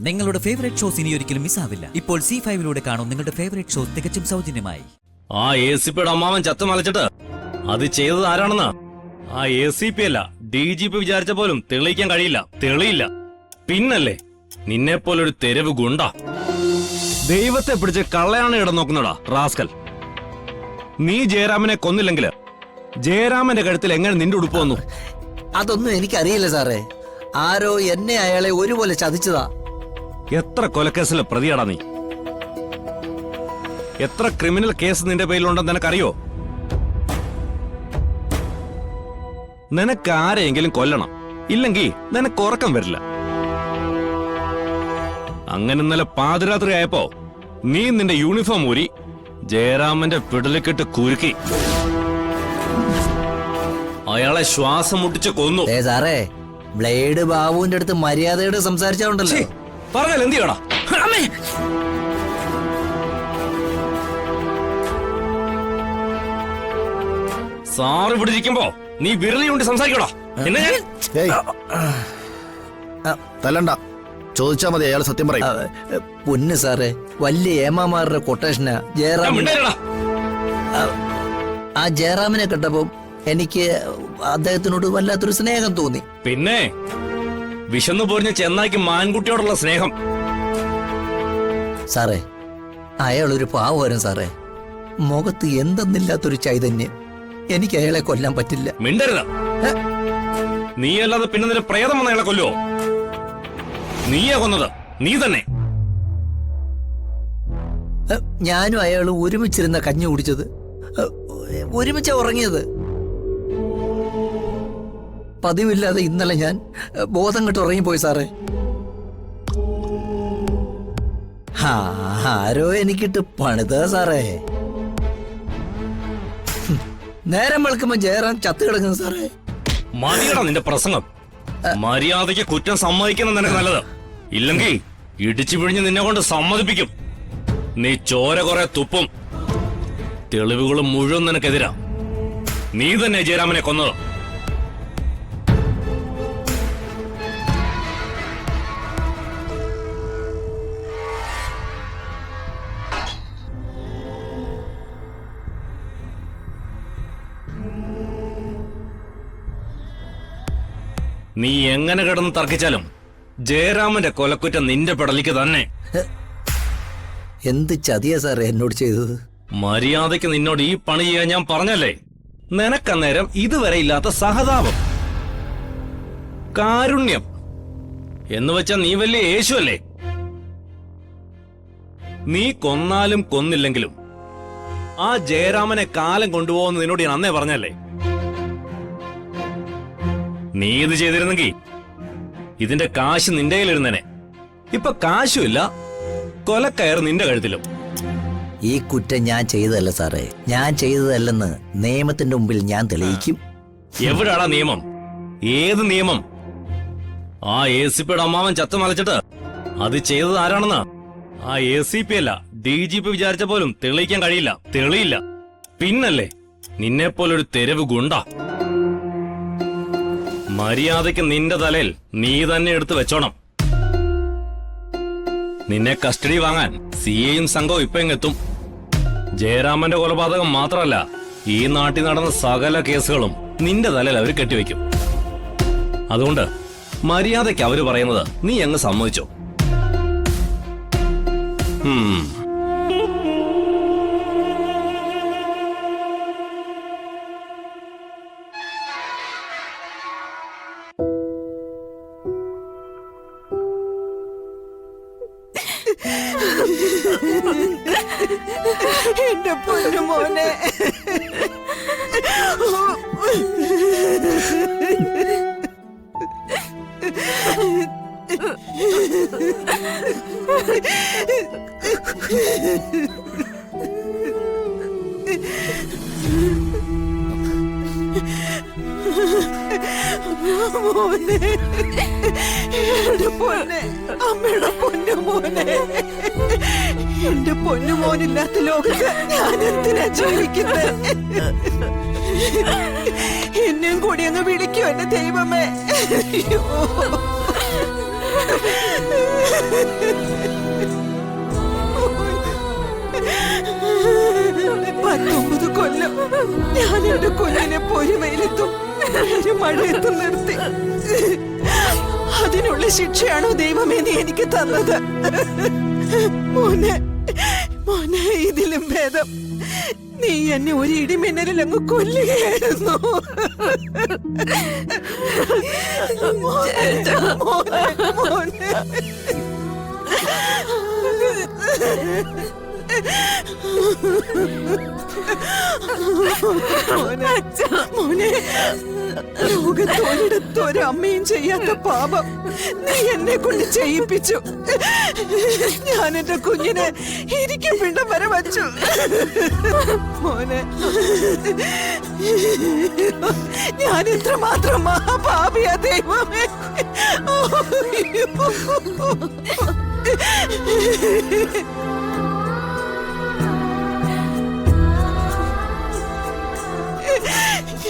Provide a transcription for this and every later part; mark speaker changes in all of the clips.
Speaker 1: നിങ്ങളുടെ favourite shows ഇനി ഒരിക്കലും മിസ്സാവില്ല. ഇപ്പോൾ C5 കാണും നിങ്ങളുടെ ഫേവറേറ്റ് ഷോസ് തികച്ചും സൗജന്യമായി.
Speaker 2: ആ ACP അമ്മാവൻ ചത്ത് മലച്ചിട്ട് അത് ചെയ്തത് ആരാണെന്ന് ആ ACP അല്ല DGP വിചാരിച്ച പോലും തെളിയിക്കാൻ കഴിയില്ല. തെളിയില്ല. പിന്നല്ലേ നിന്നെപ്പോലൊരു തെരുവ് ഗുണ്ട ദൈവത്തെ പിടിച്ച് കള്ളയാണ് ഇടം നോക്കുന്നടാ റാസ്കൽ. നീ ജയറാമനെ കൊന്നില്ലെങ്കിൽ ജയറാമന്റെ കഴുത്തിൽ എങ്ങനെ നിന്റെ ഉടുപ്പ് വന്നു?
Speaker 3: അതൊന്നും എനിക്കറിയില്ല സാറേ. ആരോ എന്നെ അയാളെ ഒരുപോലെ ചതിച്ചതാ.
Speaker 2: എത്ര കൊലക്കേസിലെ പ്രതിയാടാ നീ? എത്ര ക്രിമിനൽ കേസ് നിന്റെ പേരിലുണ്ടെന്ന് നിനക്കറിയോ? നിനക്ക് ആരെയെങ്കിലും കൊല്ലണം, ഇല്ലെങ്കിൽ നിനക്ക് ഉറക്കം വരില്ല. അങ്ങനെ ഇന്നലെ പാതിരാത്രി ആയപ്പോ നീ നിന്റെ യൂണിഫോം ഊരി ജയറാമന്റെ പിടലിക്കെട്ട് കുരുക്കി അയാളെ ശ്വാസം മുട്ടിച്ച് കൊന്നു.
Speaker 3: സാറേ, ബ്ലേഡ് ബാബുവിന്റെ അടുത്ത് മര്യാദയോടെ സംസാരിച്ചോണ്ടല്ലോ.
Speaker 2: പറഞ്ഞാൽ എന്ത് ചെയ്യടാ? സാറ് ഇവിടെ ഇരിക്കുമ്പോ നീ വിരലി കൊണ്ട് സംസാരിക്കടാ. എന്നെ
Speaker 4: തല്ലണ്ട, ചോദിച്ചാ മതി, അയാൾ സത്യം പറയും.
Speaker 3: പൊന്ന് സാറേ, വലിയ ഏമാമാരുടെ കൊട്ടേഷനാ ജയറാം. ആ ജയറാമിനെ കണ്ടപ്പോ എനിക്ക് അദ്ദേഹത്തിനോട് വല്ലാത്തൊരു സ്നേഹം തോന്നി.
Speaker 2: പിന്നെ വിശന്നു പോരിഞ്ഞ ചെന്നായ്ക്ക് മാൻകുട്ടിയോടുള്ള സ്നേഹം.
Speaker 3: സാറേ, അയാളൊരു പാവം സാറേ. മുഖത്ത് എന്തെന്നില്ലാത്തൊരു ചൈതന്യം. എനിക്ക് അയാളെ കൊല്ലാൻ പറ്റില്ല.
Speaker 2: മിണ്ടരുത്. നീ അല്ലാതെ പിന്നെ നിന്റെ പ്രേതം വന്ന അയാളെ കൊല്ലുവോ? നീയാ കൊന്നത്, നീ തന്നെ.
Speaker 3: ഞാനും അയാളും ഒരുമിച്ചിരുന്ന കഞ്ഞി കുടിച്ചത്, ഒരുമിച്ച ഉറങ്ങിയത്. പതിവില്ലാതെ ഇന്നലെ ഞാൻ ബോധം കെട്ട് ഉറങ്ങിപ്പോയി സാറേ. ആരോ എനിക്കിട്ട് പണിത സാറേ. നേരം വെളുക്കുമ്പോ ജയറാം ചത്തു കിടക്കുന്നു സാറേ.
Speaker 2: മതിയടാ നിന്റെ പ്രസംഗം. മര്യാദയ്ക്ക് കുറ്റം സമ്മതിക്കുന്ന നിനക്ക് നല്ലത്. ഇല്ലെങ്കിൽ ഇടിച്ചു പിഴിഞ്ഞ് നിന്നെ കൊണ്ട് സമ്മതിപ്പിക്കും. നീ ചോര കുറെ തുപ്പും. തെളിവുകൾ മുഴുവൻ നിനക്കെതിരാ. നീ തന്നെ ജയറാമനെ കൊന്നത്. നീ എങ്ങനെ കിടന്ന് തർക്കിച്ചാലും ജയറാമന്റെ കൊലക്കുറ്റം നിന്റെ പെടലിക്ക് തന്നെ.
Speaker 3: എന്ത് ചതിയാ സാറേ എന്നോട് ചെയ്തത്?
Speaker 2: മര്യാദയ്ക്ക് നിന്നോട് ഈ പണി ചെയ്യാൻ ഞാൻ പറഞ്ഞല്ലേ. നിനക്കന്നേരം ഇതുവരെ ഇല്ലാത്ത സഹതാപം, കാരുണ്യം എന്ന് വെച്ചാ നീ വലിയ യേശുവല്ലേ. നീ കൊന്നാലും കൊന്നില്ലെങ്കിലും ആ ജയറാമനെ കാലം കൊണ്ടുപോകുന്ന നിന്നോട് ഞാൻ അന്നേ പറഞ്ഞല്ലേ. നീ ഇത് ചെയ്തിരുന്നെങ്കിൽ ഇതിന്റെ കാശ് നിന്റെ കയ്യിലിരുന്നേനെ. ഇപ്പൊ കാശുമില്ല, കൊലക്കയർ നിന്റെ കഴുത്തിലും.
Speaker 3: ഈ കുറ്റം ഞാൻ ചെയ്തതല്ല സാറേ, ഞാൻ ചെയ്തതല്ലെന്ന് നിയമത്തിന്റെ മുമ്പിൽ ഞാൻ തെളിയിക്കും.
Speaker 2: എവിടാടാ നിയമം? ഏത് നിയമം? ആ ACP അമ്മാവൻ ചത്ത് മലച്ചിട്ട് അത് ചെയ്തത് ആരാണെന്ന് ആ ACP അല്ല DGP വിചാരിച്ച പോലും തെളിയിക്കാൻ കഴിയില്ല. തെളിയില്ല. പിന്നല്ലേ നിന്നെപ്പോലൊരു തെരുവ് ഗുണ്ട. മര്യാദയ്ക്ക് നിന്റെ തലയിൽ നീ തന്നെ എടുത്ത് വെച്ചോണം. നിന്നെ കസ്റ്റഡി വാങ്ങാൻ CAയും സംഘവും ഇപ്പൊ എത്തും. ജയറാമന്റെ കൊലപാതകം മാത്രമല്ല, ഈ നാട്ടിൽ നടന്ന സകല കേസുകളും നിന്റെ തലയിൽ അവർ കെട്ടിവെക്കും. അതുകൊണ്ട് മര്യാദയ്ക്ക് അവര് പറയുന്നത് നീ അങ്ങ് സമ്മതിച്ചോ.
Speaker 5: എന്റെ പൊന്നു മോനെ, മോനെ, എന്റെ പൊന്നെ, അമ്മയുടെ പൊന്നു മോനെ. എന്റെ പൊന്നു മോനില്ലാത്ത ലോകത്ത് ഞാൻ എന്തിനാ ജീവിക്കുന്നത്? എന്നെയും കൂടി അങ്ങ് വിളിക്കൂ എന്റെ ദൈവമേ. പത്തൊമ്പത് കൊല്ലം ഞാൻ എന്റെ കുഞ്ഞിനെ പൊരുമയിലെത്തും മഴയത്തും നിർത്തി. അതിനുള്ള ശിക്ഷയാണോ ദൈവമേ നീ എനിക്ക് തന്നത്? മോനെ മോനെ, ഇതിലും ഭേദം നീ എന്നെ ഒരു ഇടിമിന്നലിൽ അങ്ങ് കൊല്ലുകയായിരുന്നു. മോനെ, മോനെ, മോനെ. മോനെ, ലോകത്തോരിടത്ത് അമ്മയും ചെയ്യാത്ത പാപം നീ എന്നെ കൊണ്ട് ചെയ്യിപ്പിച്ചു. ഞാൻ എന്റെ കുഞ്ഞിനെ ഇരിക്കും പിണ്ടം വരെ വച്ചു. മോനെ, ഞാൻ എത്രമാത്രം മഹാപാപിയാ ദൈവമേ.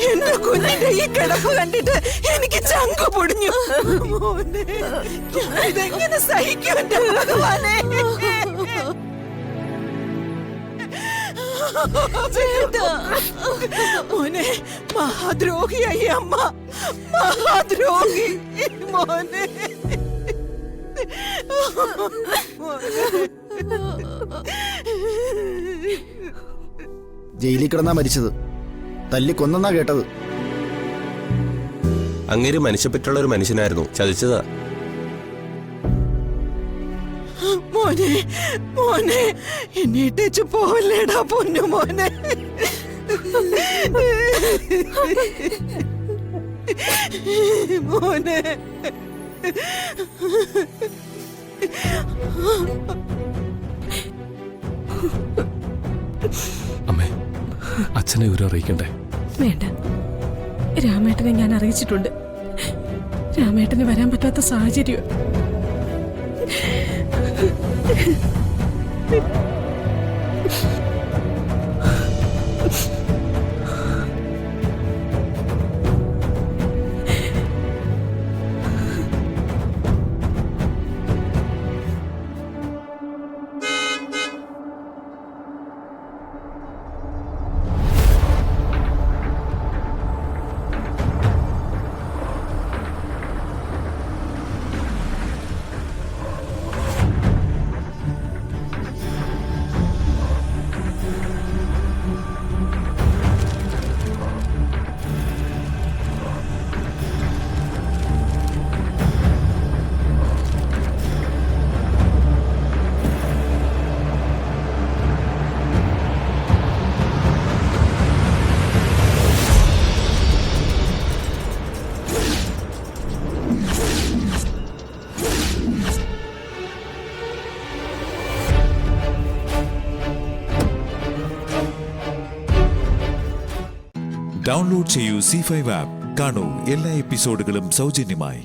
Speaker 5: എന്റെ കുഞ്ഞിന്റെ ഈ കിടപ്പ് കണ്ടിട്ട് എനിക്ക് ചങ്കു പൊടിഞ്ഞു. മോനെ, ഇതെങ്ങനെ സഹിക്കും എന്റെ ഭഗവാനെ? മോനെ, മഹാദ്രോഹിയായി അമ്മ, മഹാദ്രോഹി. മോനെ,
Speaker 4: ജയിലിൽ കിടന്നാ മരിച്ചത്, തല്ലിക്കൊന്നാ കേട്ടത്.
Speaker 6: അങ്ങേര് മനുഷ്യപ്പറ്റുള്ള ഒരു മനുഷ്യനായിരുന്നു, ചതിച്ചതാ.
Speaker 5: മോനെ, മോനെ, എന്നെ ഇട്ടേച്ച് പോവല്ലേടാ പൊന്നു മോനെ. മോനെ,
Speaker 7: അമ്മേ, അച്ഛനെ ഇവരെ അറിയിക്കണ്ടേ?
Speaker 8: വേണ്ട, രാമേട്ടനെ ഞാൻ അറിയിച്ചിട്ടുണ്ട്. രാമേട്ടന് വരാൻ പറ്റാത്ത സാഹചര്യം.
Speaker 9: ഡൗൺലോഡ് ചെയ്യൂ C5 ആപ്പ്. കാണൂ എല്ലാ എപ്പിസോഡുകളും സൗജന്യമായി.